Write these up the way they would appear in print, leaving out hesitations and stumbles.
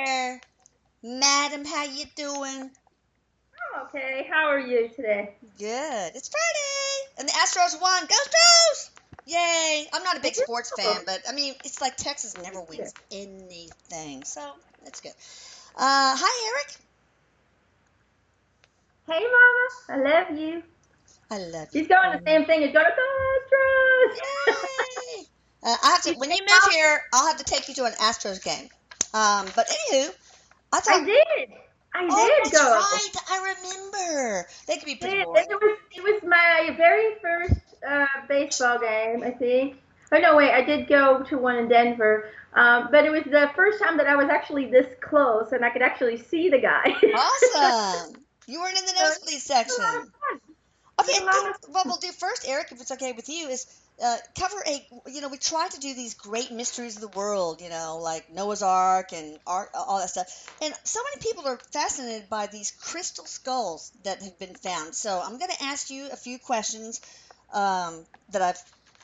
there, madam. How you doing? Okay, how are you today? Good. It's Friday, and the Astros won. Go Stros! Yay! I'm not a big sports fan, Oh, but I mean, it's like Texas never good. wins anything, so that's good. Hi Eric. Hey, Mama, I love you. I love you. She's going the same thing as go to Astros. Yay! I have to. You When say, you move Mom? here, I'll have to take you to an Astros game. But anywho, I I thought. did. I Oh, did that's go. right. I remember. They can be I pretty did. boring. It was my very first baseball game, I think. Oh no, wait, I did go to one in Denver, but it was the first time that I was actually this close and I could actually see the guy. Awesome. You weren't in the So nosebleed it was a lot of section. fun. It Okay, was a and lot of what we'll do first, Eric, if it's okay with you, is cover we try to do these great mysteries of the world, like Noah's Ark and all that stuff. And so many people are fascinated by these crystal skulls that have been found. So I'm going to ask you a few questions that I've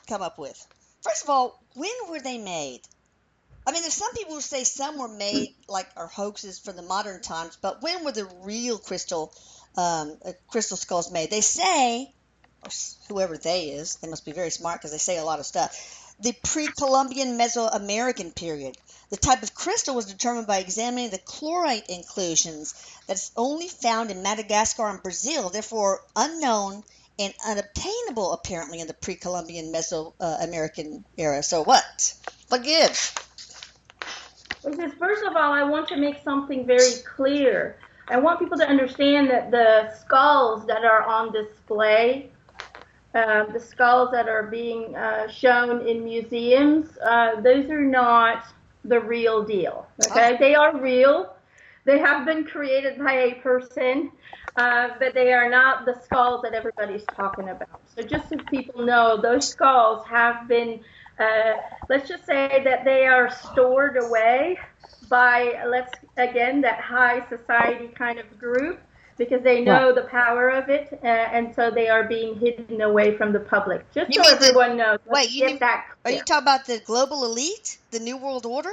come up with. First of all, when were they made? I mean, there's some people who say some were made like are hoaxes from the modern times, but when were the real crystal skulls made? They say, or whoever they is, they must be very smart because they say a lot of stuff. The pre-Columbian Mesoamerican period. The type of crystal was determined by examining the chlorite inclusions that's only found in Madagascar and Brazil, therefore unknown and unobtainable apparently in the pre-Columbian Mesoamerican era. So what? What gives? Because first of all, I want to make something very clear. I want people to understand that the skulls that are on display, the skulls that are being shown in museums, those are not the real deal. Oh, Okay, they are real. They have been created by a person, but they are not the skulls that everybody's talking about. So just so people know, those skulls have been, uh, let's just say that they are stored away by, let's again, that high society kind of group because they right. know the power of it, and so they are being hidden away from the public. Just You so mean everyone knows, let's wait, you get mean, that are you clear. talking about the global elite, the New World Order?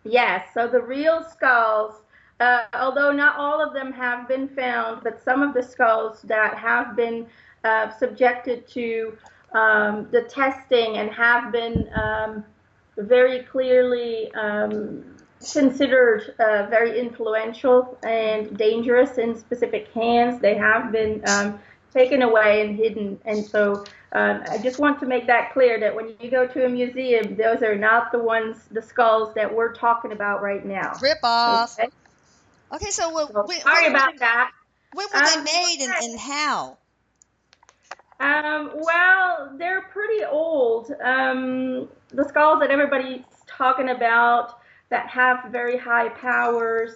Yes, so the real skulls, although not all of them have been found, but some of the skulls that have been subjected to the testing and have been very clearly considered very influential and dangerous in specific hands, they have been taken away and hidden. And so I just want to make that clear that when you go to a museum, those are not the skulls that we're talking about right now. Rip off. Okay, Okay, so so sorry about that. when were they So made and how? well, they're pretty old. The skulls that everybody's talking about that have very high powers,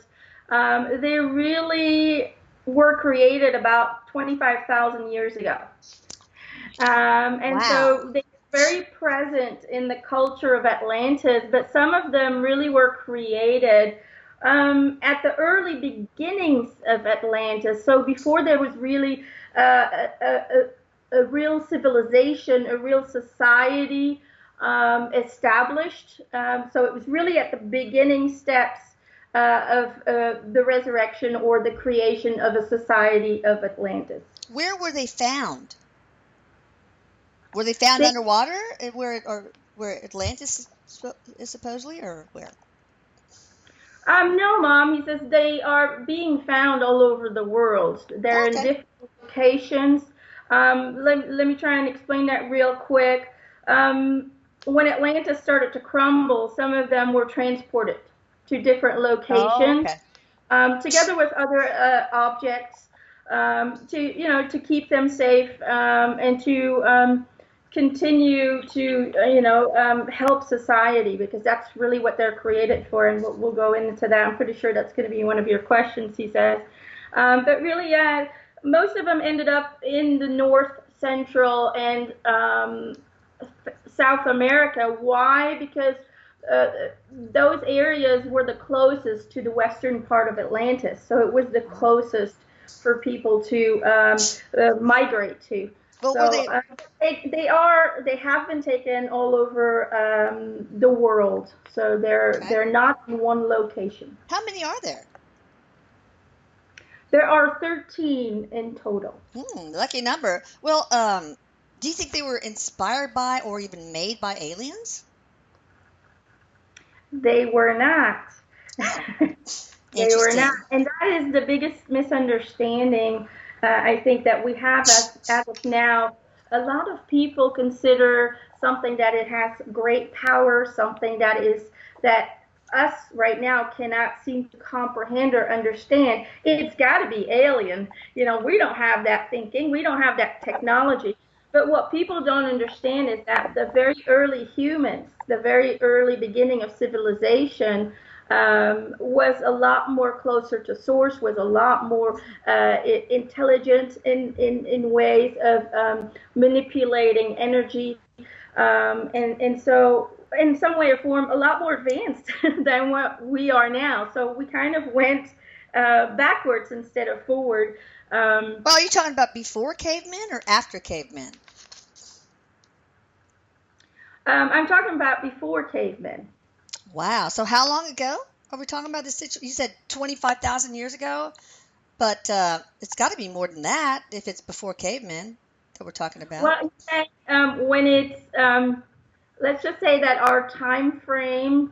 they really were created about 25,000 years ago. And Wow. so they're very present in the culture of Atlantis, but some of them really were created at the early beginnings of Atlantis. So before there was really a real civilization, a real society established. So it was really at the beginning steps of the resurrection or the creation of a society of Atlantis. Where were they found? Were they found They underwater, where Atlantis is supposedly, or where? No, Mom. He says they are being found all over the world. They're in Okay. different locations. Let me try and explain that real quick. When Atlantis started to crumble, some of them were transported to different Oh, locations, okay. together with other objects, to keep them safe, and to continue to help society, because that's really what they're created for, and we'll go into that. I'm pretty sure that's going to be one of your questions, he says. But really, yeah, most of them ended up in the North Central and South America. Why? Because uh, those areas were the closest to the western part of Atlantis, so it was the closest for people to migrate to. Well, were So they they have been taken all over the world. So okay? they're not in one location. How many are there? There are 13 in total. Lucky number. Well, do you think they were inspired by or even made by aliens? They were not. Oh, They were not, interesting. and that is the biggest misunderstanding I think that we have as of now. A lot of people consider something that it has great power, something that us right now cannot seem to comprehend or understand. It's got to be alien. We don't have that thinking, we don't have that technology. But what people don't understand is that the very early humans, the very early beginning of civilization, was a lot more closer to source, was a lot more intelligent in ways of manipulating energy, and so in some way or form, a lot more advanced than what we are now. So we kind of went backwards instead of forward. Well, are you talking about before cavemen or after cavemen? I'm talking about before cavemen. Wow. So how long ago are we talking about this situation? You said 25,000 years ago, but it's got to be more than that if it's before cavemen that we're talking about. Well, when it's let's just say that our time frame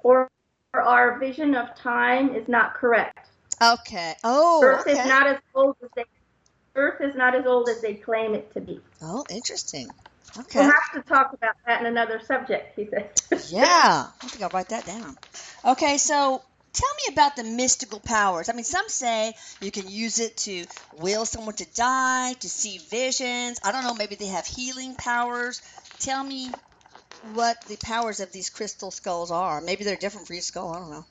or our vision of time is not correct. Okay. Oh, Earth is okay. not as old as they Earth is not as old as they claim it to be. Oh, interesting. We'll Okay. have to talk about that in another subject, he says. Yeah. I think I'll write that down. Okay, so tell me about the mystical powers. I mean, some say you can use it to will someone to die, to see visions. I don't know, maybe they have healing powers. Tell me what the powers of these crystal skulls are. Maybe they're different for each skull. I don't know.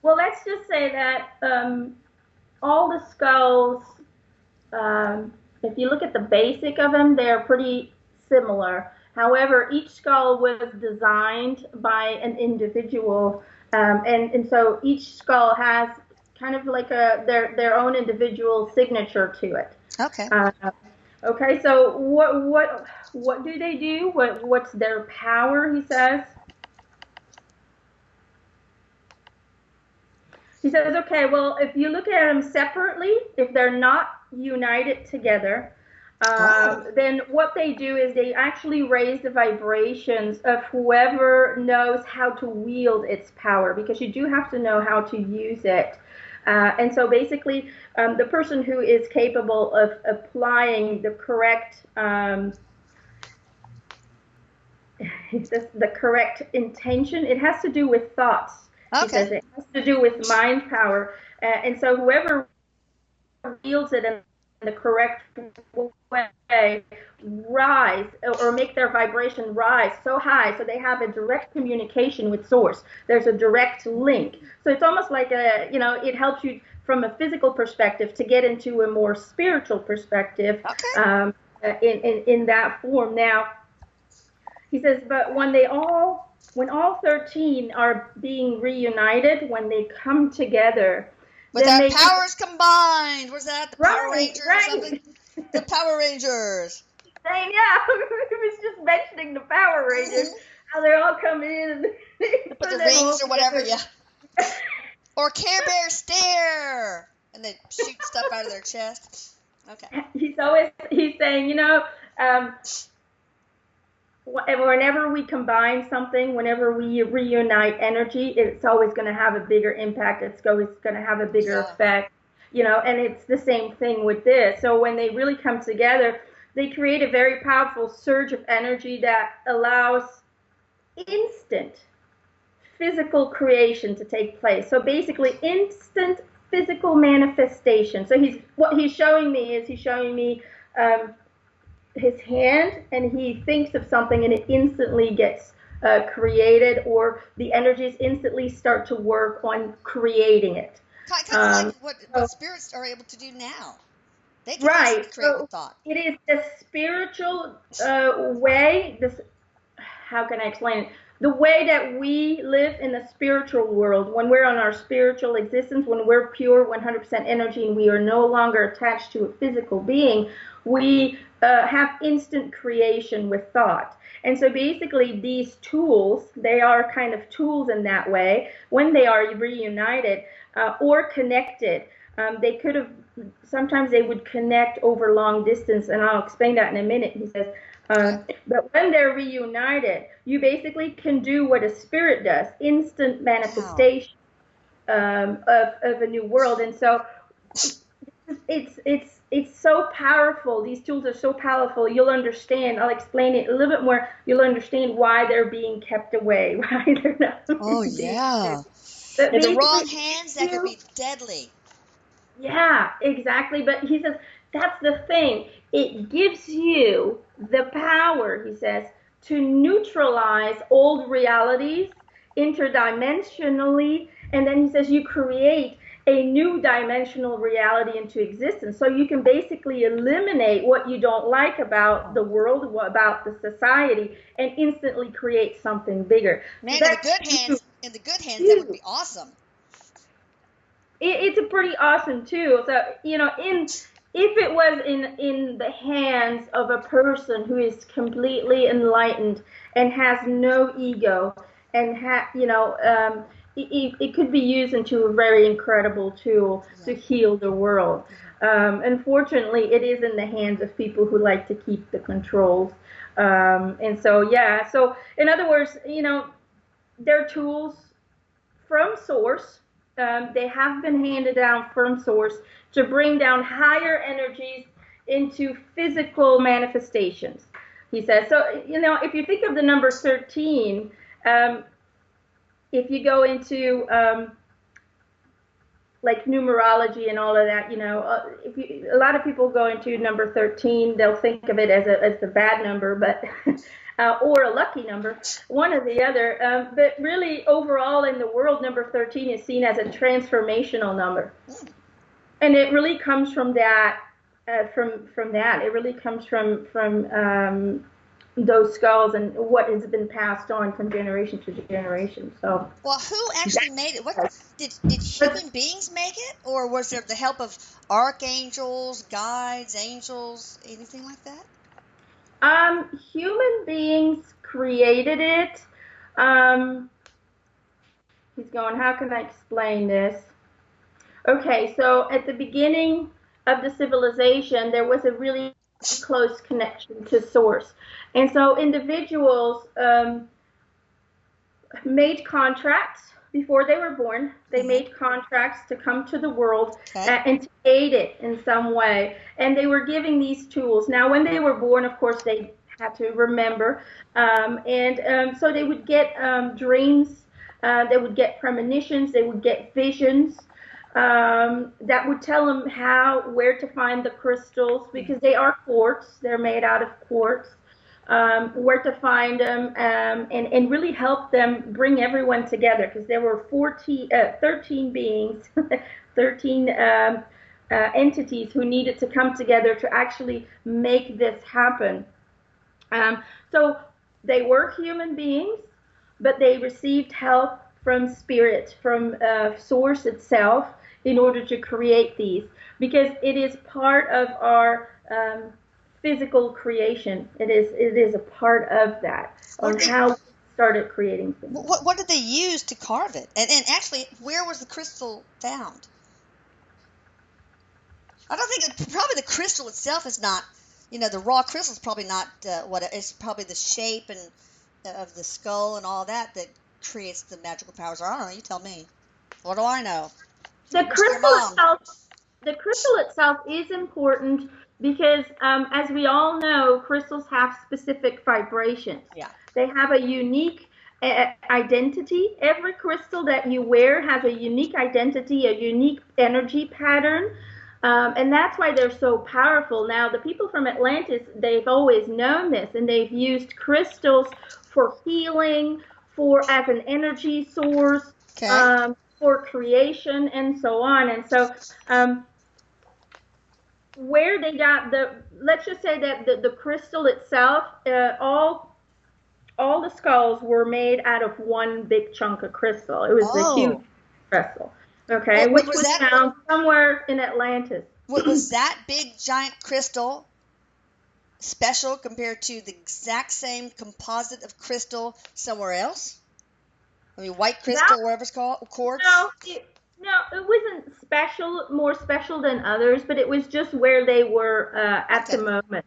Well, let's just say that all the skulls, if you look at the basic of them, they're pretty similar. However, each skull was designed by an individual, and so each skull has kind of like their own individual signature to it. Okay. Uh, okay, so what do they do? What's their power? He says. He says, okay, well, if you look at them separately, if they're not united together, Oh, then what they do is they actually raise the vibrations of whoever knows how to wield its power, because you do have to know how to use it. And so basically, the person who is capable of applying the correct the correct intention. It has to do with thoughts. He okay. says it has to do with mind power. And so whoever wields it in the correct way rise or make their vibration rise so high so they have a direct communication with source. There's a direct link. So it's almost like it helps you from a physical perspective to get into a more spiritual perspective Okay. in that form. Now, he says, but when all 13 are being reunited, when they come together, With then our they can, powers combined. What's that? The Power right, Rangers or something? right. The Power Rangers. Saying, yeah, he was just mentioning the Power Rangers, Hmm. how they all come in and they Put the put them all rings or whatever, together. yeah. Or Care Bear stare. And they shoot stuff out of their chest. Okay. He's saying, um, whenever we combine something, whenever we reunite energy, it's always going to have a bigger impact. It's always going to have a bigger Yeah. effect, and it's the same thing with this. So when they really come together, they create a very powerful surge of energy that allows instant physical creation to take place. So basically, instant physical manifestation. So what he's showing me his hand, and he thinks of something and it instantly gets created, or the energies instantly start to work on creating it. Kind of like um, what so, spirits are able to do now. They can right, instantly create with so thought. it is a spiritual way. This, how can I explain it? the way that we live in the spiritual world, when we're on our spiritual existence, when we're pure 100% energy and we are no longer attached to a physical being, we have instant creation with thought. And so basically these tools, they are kind of tools in that way. When they are reunited or connected, they could have, sometimes they would connect over long distance, and I'll explain that in a minute. He says, but when they're reunited, you basically can do what a spirit does, instant manifestation of a new world. And so it's so powerful. These tools are so powerful. You'll understand. I'll explain it a little bit more. You'll understand why they're being kept away, why they're not. Oh yeah. But In the wrong hands, that could be deadly. Yeah, exactly. But he says that's the thing. It gives you the power, he says, to neutralize old realities interdimensionally, and then he says you create a new dimensional reality into existence. So you can basically eliminate what you don't like about the world, about the society, and instantly create something bigger. Man, So in the good hands, that would be awesome. It's a pretty awesome tool. So, you know, if it was in the hands of a person who is completely enlightened and has no ego, and it could be used into a very incredible tool to heal the world. Unfortunately, it is in the hands of people who like to keep the controls. And so, yeah. So, in other words, you know, they're tools from source. They have been handed down from source to bring down higher energies into physical manifestations, he says. So, you know, if you think of the number 13, if you go into like numerology and all of that, you know, a lot of people go into number 13, they'll think of it as the bad number, but or a lucky number, one or the other. But really, overall in the world, number 13 is seen as a transformational number, and it really comes from that. From that, it really comes from those skulls and what has been passed on from generation to generation. So, well, who actually made it? What did human beings make it, or was there the help of archangels, guides, angels, anything like that? Human beings created it. He's going, how can I explain this? Okay, so at the beginning of the civilization, there was a really close connection to source. And so individuals made contracts before they were born. They made contracts to come to the world and to aid it in some way. And they were giving these tools. Now, when they were born, of course, they had to remember. So they would get dreams. They would get premonitions. They would get visions. That would tell them where to find the crystals, because they are quartz. They're made out of quartz. Where to find them, and really help them bring everyone together, because there were 13 beings, 13 entities who needed to come together to actually make this happen. So they were human beings, but they received help from spirit, from source itself, in order to create these, because it is part of our physical creation. It is a part of that, on how we started creating things. What did they use to carve it? And actually, where was the crystal found? I don't think probably the crystal itself is not, you know, the raw crystal is probably not it's probably the shape and of the skull and all that creates the magical powers. I don't know. You tell me. What do I know? The crystal itself is important, because as we all know, crystals have specific vibrations. Yeah. They have a unique identity. Every crystal that you wear has a unique identity, a unique energy pattern. And that's why they're so powerful. Now, the people from Atlantis, they've always known this, and they've used crystals for healing, as an energy source, for creation, and so on. And so where they got let's just say that the crystal itself, all all the skulls were made out of one big chunk of crystal. It was the huge Oh, crystal, okay, which was was that found somewhere in Atlantis. was that big giant crystal special compared to the exact same composite of crystal somewhere else? I mean, white That crystal, whatever it's called, quartz. no, it wasn't special, more special than others, but it was just where they were at the Okay. moment.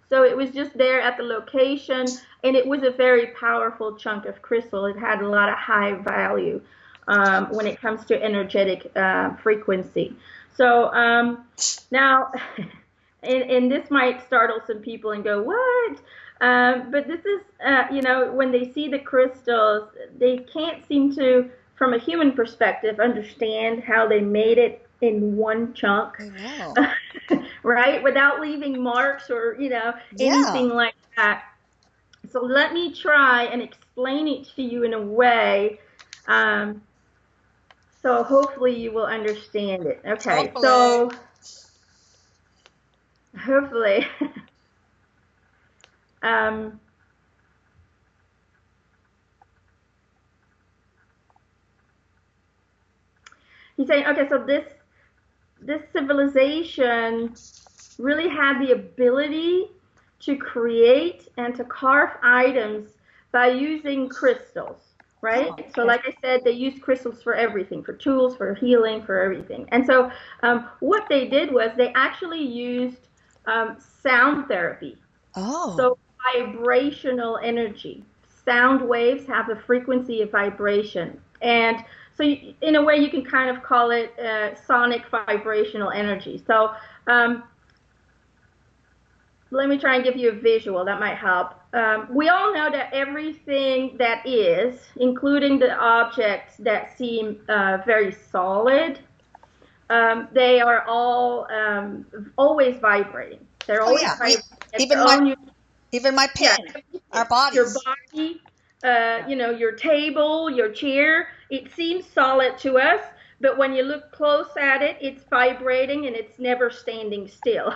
So it was just there at the location, and it was a very powerful chunk of crystal. It had a lot of high value when it comes to energetic frequency. So now, and this might startle some people and go, what? But this is, when they see the crystals, they can't seem to, from a human perspective, understand how they made it in one chunk, I know. right? Without leaving marks or, Yeah. anything like that. So let me try and explain it to you in a way. Um, so hopefully you will understand it. Okay, Hopefully. so hopefully. um, he's saying, okay, so this civilization really had the ability to create and to carve items by using crystals, right? Oh, So, okay. like I said, they used crystals for everything, for tools, for healing, for everything. And so, what they did was they actually used sound therapy. Oh. So, vibrational energy. Sound waves have a frequency of vibration. And so, in a way, you can kind of call it sonic vibrational energy. So, let me try and give you a visual that might help. We all know that everything that is, including the objects that seem very solid, they are all always vibrating. They're Oh always yeah. vibrating at Even their my own. even my Yeah, pen, our everything. Your bodies. body, your table, your chair, it seems solid to us, but when you look close at it, it's vibrating and it's never standing still.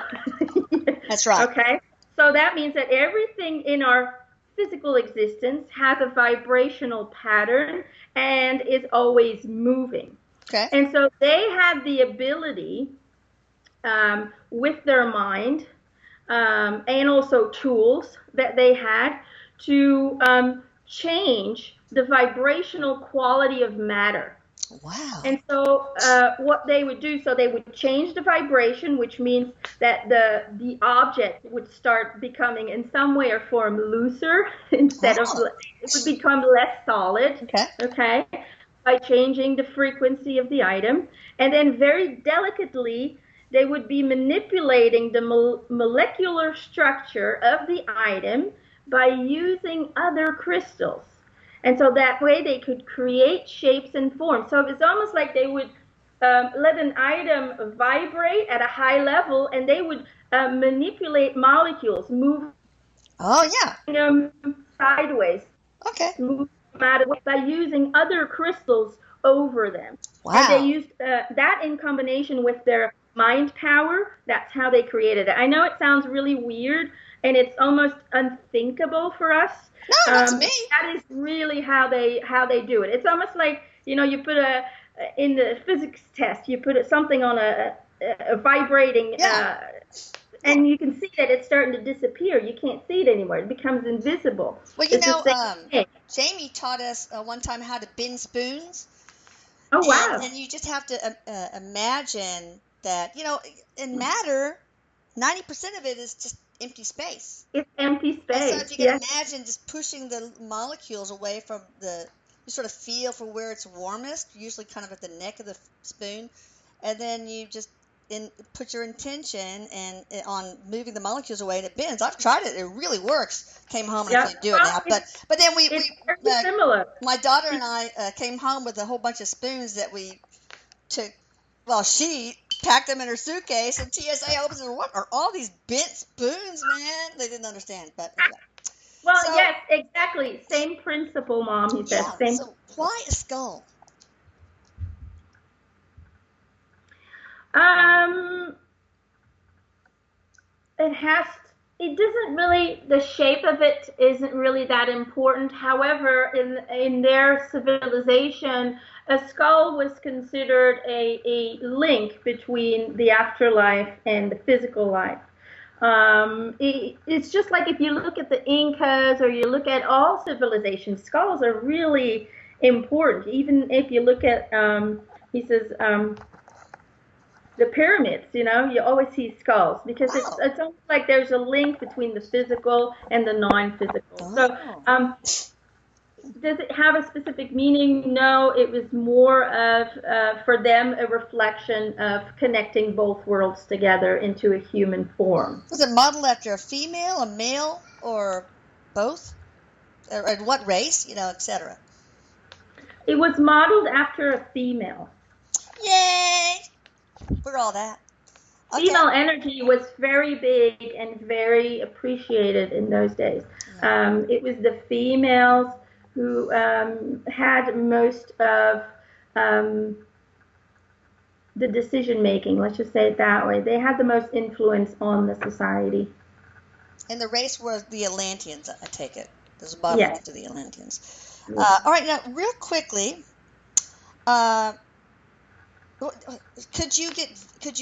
That's right. Okay? So that means that everything in our physical existence has a vibrational pattern and is always moving. Okay. And so they had the ability with their mind and also tools that they had to change the vibrational quality of matter. Wow. And so what they would do, so they would change the vibration, which means that the object would start becoming in some way or form looser instead of, Oh. it would become less solid, Okay. okay, by changing the frequency of the item. And then very delicately, they would be manipulating the molecular structure of the item by using other crystals. And so that way they could create shapes and forms. So it's almost like they would let an item vibrate at a high level, and they would manipulate molecules, move Oh yeah. them sideways, Okay. move them out of by using other crystals over them. And they Wow. used that in combination with their mind power. That's how they created it. I know it sounds really weird and it's almost unthinkable for us. No, not to me. That is really how they do it. It's almost like, you put in the physics test, you put something on a vibrating Yeah. and you can see that it's starting to disappear. You can't see it anymore. It becomes invisible. Well, It's the same thing. Jamie taught us one time how to bend spoons, Oh and wow. and you just have to imagine that in matter, 90% of it is just empty space. It's empty And so space. if you can Yes. imagine just pushing the molecules away from you sort of feel for where it's warmest, usually kind of at the neck of the spoon, and then you just put your intention and on moving the molecules away, and it bends. I've tried it; it really works. Came home and I Yeah. can't do it Well, now, but then it's very similar. my daughter and I came home with a whole bunch of spoons that we took. Well, she packed them in her suitcase, and TSA opens it. What are all these bent spoons, man? They didn't understand, but anyway. Well, So yes, exactly. Same principle, Mom. He says yeah. same. So why a skull? Um, it has. It doesn't really, the shape of it isn't really that important. However, in their civilization, a skull was considered a link between the afterlife and the physical life. It's just like if you look at the Incas or you look at all civilizations, skulls are really important. Even if you look at, he says, the pyramids, you always see skulls because Oh. it's almost like there's a link between the physical and the non-physical. So, Oh. does it have a specific meaning? No, it was more of, for them, a reflection of connecting both worlds together into a human form. Was it modeled after a female, a male, or both? And what race, etc. It was modeled after a female. Yay! We're all that. Okay. Female energy was very big and very appreciated in those days. It was the females who had most of the decision making, let's just say it that way. They had the most influence on the society. And the race were the Atlanteans, I take it. There's a bottom Yes. to the Atlanteans. Yes. All right, now, real quickly, could you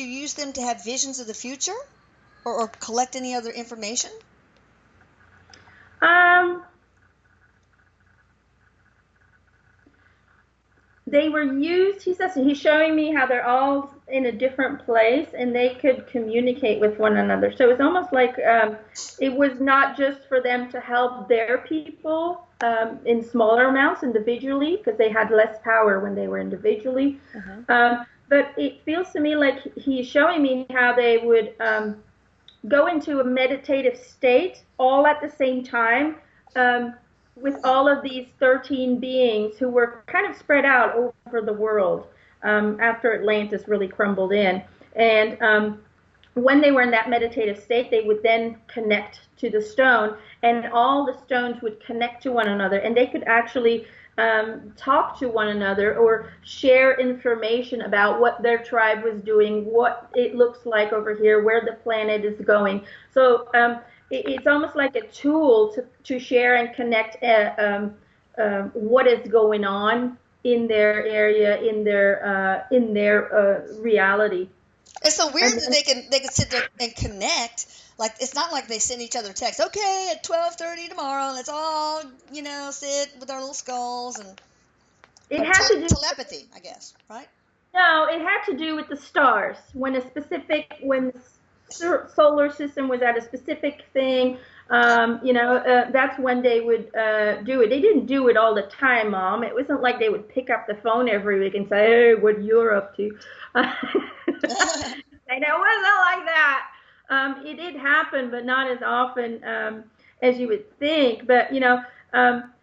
use them to have visions of the future, or collect any other information? They were used, he says, he's showing me how they're all in a different place and they could communicate with one another. So it's almost like it was not just for them to help their people in smaller amounts individually, because they had less power when they were individually. But it feels to me like he's showing me how they would go into a meditative state all at the same time, with all of these 13 beings who were kind of spread out over the world after Atlantis really crumbled in. And when they were in that meditative state, they would then connect to the stone, and all the stones would connect to one another, and they could actually talk to one another or share information about what their tribe was doing, what it looks like over here, where the planet is going. So it's almost like a tool to share and connect what is going on in their area, in their reality. It's so weird that they can sit there and connect. Like, it's not like they send each other texts. Okay, at 12:30 tomorrow, let's all sit with our little skulls and. It had to do telepathy, I guess, right? No, it had to do with the stars. When the solar system was at a specific thing, that's when they would do it. They didn't do it all the time, Mom. It wasn't like they would pick up the phone every week and say, "Hey, what you're up to?" And it wasn't like that. It did happen, but not as often as you would think. But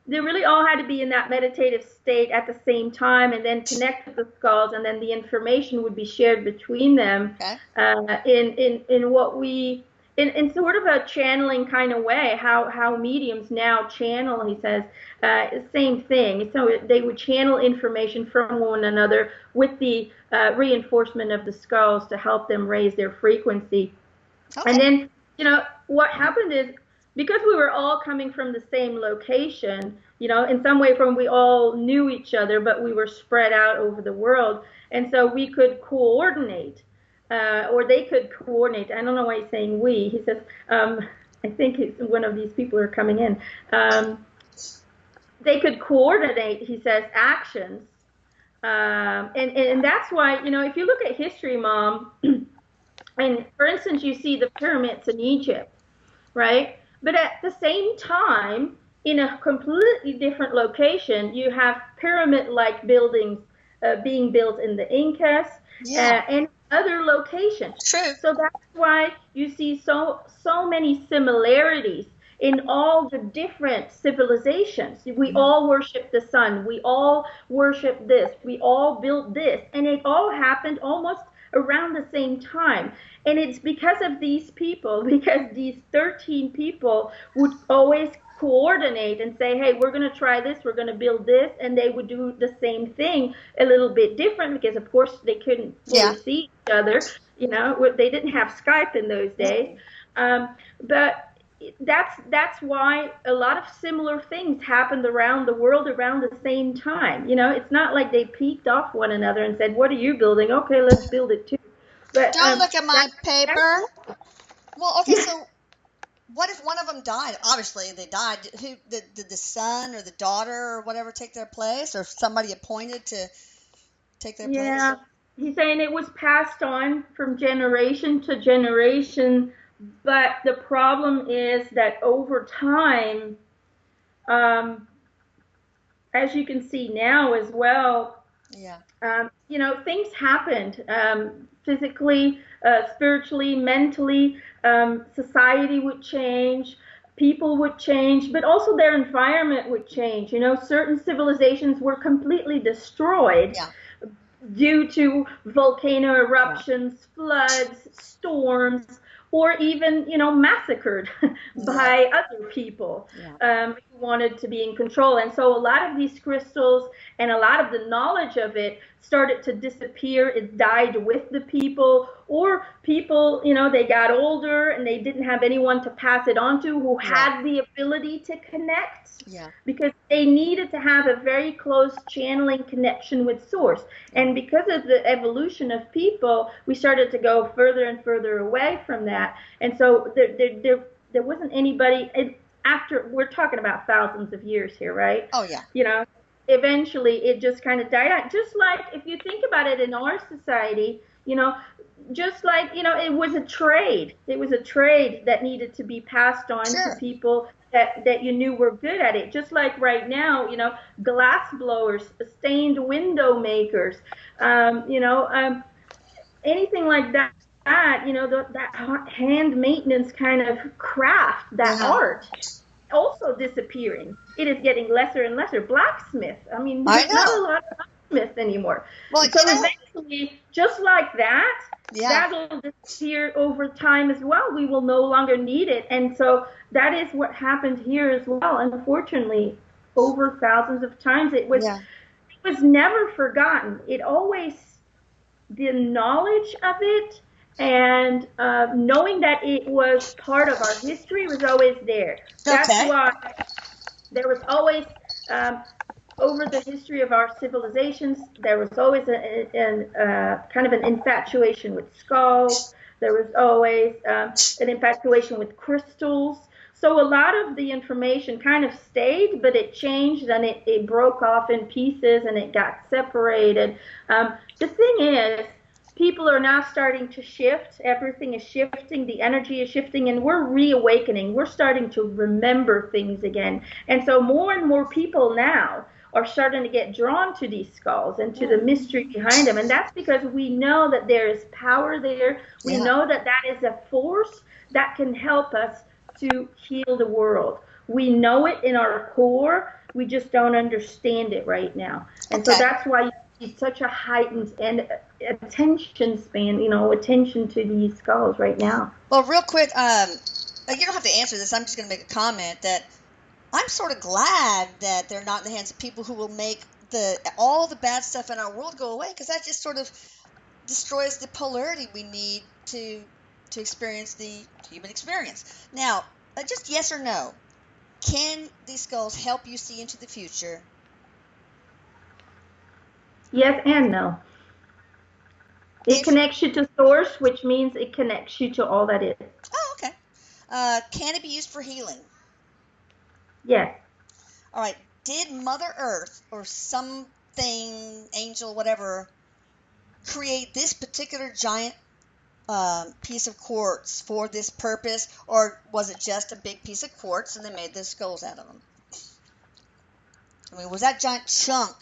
they really all had to be in that meditative state at the same time, and then connect with the skulls, and then the information would be shared between them. Okay. In sort of a channeling kind of way, how mediums now channel, he says, same thing. So they would channel information from one another with the reinforcement of the skulls to help them raise their frequency. Okay. And then, what happened is, because we were all coming from the same location, in some way we all knew each other, but we were spread out over the world. And so we could coordinate, or they could coordinate. I don't know why he's saying we. He says, I think one of these people are coming in. They could coordinate, he says, actions. And that's why, if you look at history, Mom, and for instance, you see the pyramids in Egypt, right? But at the same time, in a completely different location, you have pyramid-like buildings being built in the Incas and other locations. True. So that's why you see so many similarities in all the different civilizations. We all worship the sun. We all worship this. We all built this. And it all happened almost around the same time. And it's because of these people, because these 13 people would always coordinate and say, hey, we're going to try this, we're going to build this, and they would do the same thing a little bit different, because of course they couldn't fully see each other. They didn't have Skype in those days. But that's why a lot of similar things happened around the world around the same time. It's not like they peeked off one another and said, "What are you building? Okay, let's build it too." But Don't look at my that's paper. Well, okay, yeah, so what if one of them died? Obviously, they died. Who did the son or the daughter or whatever take their place, or somebody appointed to take their place? yeah. He's saying it was passed on from generation to generation, but the problem is that over time, um, as you can see now as well, Yeah. things happened physically, spiritually, mentally. Society would change, people would change, but also their environment would change. Certain civilizations were completely destroyed Yeah. due to volcano eruptions, floods, storms, or even, massacred Yeah. by other people Yeah. who wanted to be in control. And so a lot of these crystals and a lot of the knowledge of it started to disappear. It died with the people, or people, they got older and they didn't have anyone to pass it on to who had the ability to connect. Yeah. Because they needed to have a very close channeling connection with source. And because of the evolution of people, we started to go further and further away from that. And so there wasn't anybody, after, we're talking about thousands of years here, right? Oh yeah. Eventually it just kind of died out. Just like if you think about it in our society, just like, it was a trade. It was a trade that needed to be passed on to people that you knew were good at it. Just like right now, glass blowers, stained window makers, anything like that. That hand maintenance kind of craft, that art, also disappearing. It is getting lesser and lesser. Blacksmith. I mean, there's not a lot of blacksmiths anymore. Well, so eventually, just like that, that'll disappear over time as well. We will no longer need it. And so that is what happened here as well. Unfortunately, over thousands of times, it was never forgotten. It always, the knowledge of it and knowing that it was part of our history was always there. That's why there was always, over the history of our civilizations, there was always kind of an infatuation with skulls. There was always an infatuation with crystals. So a lot of the information kind of stayed, but it changed and it broke off in pieces and it got separated. The thing is, people are now starting to shift. Everything is shifting. The energy is shifting, and we're reawakening. We're starting to remember things again. And so more and more people now are starting to get drawn to these skulls and to the mystery behind them. And that's because we know that there is power there. We know that that is a force that can help us to heal the world. We know it in our core. We just don't understand it right now. And so that's why you see such a heightened and attention span, attention to these skulls right now. Well, real quick, you don't have to answer this. I'm just going to make a comment that I'm sort of glad that they're not in the hands of people who will make all the bad stuff in our world go away, because that just sort of destroys the polarity we need to experience the human experience. Now, just yes or no, can these skulls help you see into the future? Yes and no. It connects you to source, which means it connects you to all that is. Oh, okay. Can it be used for healing? Yes. All right. Did Mother Earth or something, angel, whatever, create this particular giant piece of quartz for this purpose, or was it just a big piece of quartz and they made the skulls out of them? I mean, was that giant chunk?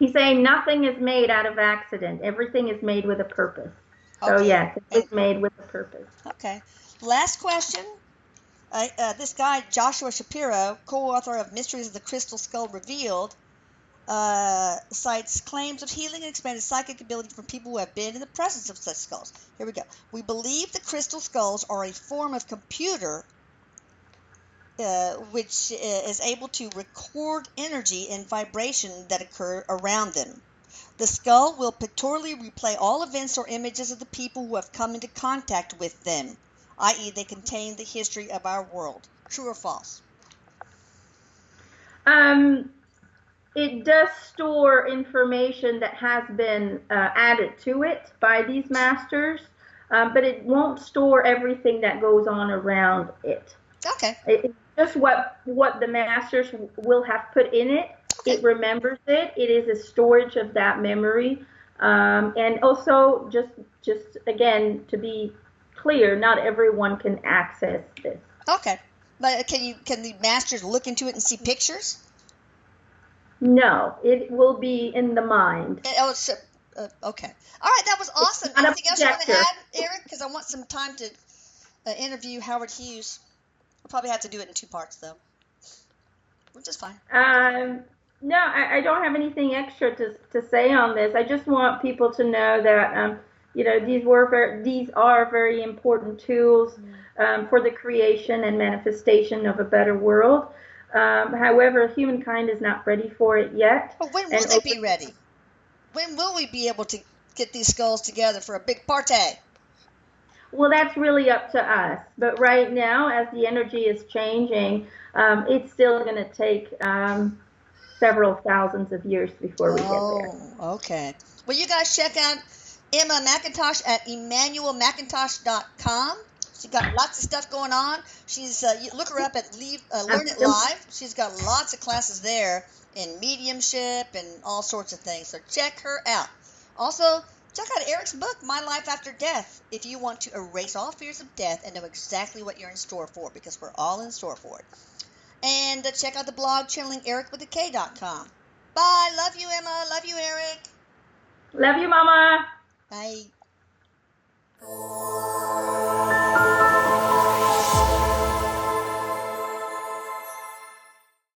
He's saying nothing is made out of accident. Everything is made with a purpose. So yes, it was made with a purpose. Okay. Last question. This guy, Joshua Shapiro, co-author of Mysteries of the Crystal Skull Revealed, cites claims of healing and expanded psychic ability from people who have been in the presence of such skulls. Here we go. We believe the crystal skulls are a form of computer which is able to record energy and vibration that occur around them. The skull will pictorially replay all events or images of the people who have come into contact with them. i.e., they contain the history of our world. True or false? It does store information that has been added to it by these masters, but it won't store everything that goes on around it. Okay. It's just what the masters will have put in it. Okay. It remembers it. It is a storage of that memory. And also, just again, to be clear, not everyone can access this. Okay. But can the masters look into it and see pictures? No, it will be in the mind. Oh, so, okay. All right, that was awesome. Anything else you want to add, Eric? Because I want some time to interview Howard Hughes. We'll probably have to do it in 2 parts, though, which is fine. No, I don't have anything extra to say on this. I just want people to know that these are very important tools for the creation and manifestation of a better world. However, humankind is not ready for it yet. But when will they be ready? When will we be able to get these skulls together for a big party? Well, that's really up to us. But right now, as the energy is changing, it's still going to take several thousands of years before we get there. Oh, okay. Well, you guys check out Emma McIntosh at EmmanuelMcIntosh.com. She's got lots of stuff going on. She's look her up at Learn It Live. She's got lots of classes there in mediumship and all sorts of things. So check her out. Also, check out Eric's book, My Life After Death, if you want to erase all fears of death and know exactly what you're in store for, because we're all in store for it. And check out the blog, channelingericwithak.com. Bye. Love you, Emma. Love you, Eric. Love you, Mama. Bye.